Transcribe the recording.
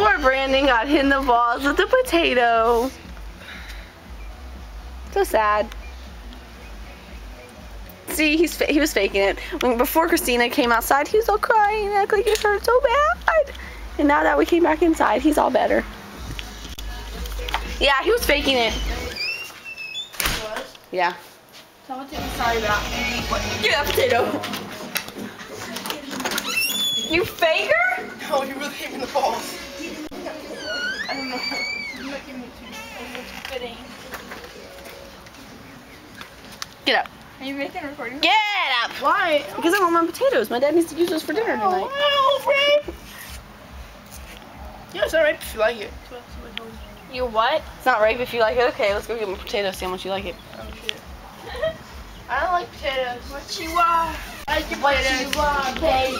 Poor Brandon got hit in the balls with the potato. So sad. See, he was faking it. Before Christina came outside, he was all crying, acting like it hurt so bad. And now that we came back inside, he's all better. Yeah, he was faking it. What? Yeah. Someone tell me sorry about what? Give that potato. You faker? No, you really hit me in the balls. I don't know. I'm not giving it to you. It's fitting. Get up. Are you making a recording? Get up. Why? Because I want my potatoes. My dad needs to use those for dinner tonight. Oh, Frank. Yeah, it's alright if you like it. You what? It's not rape if you like it. Okay, let's go get my potato sandwich. You like it? Oh, shit. I don't like potatoes. What you want? I like your potatoes. What you want, baby?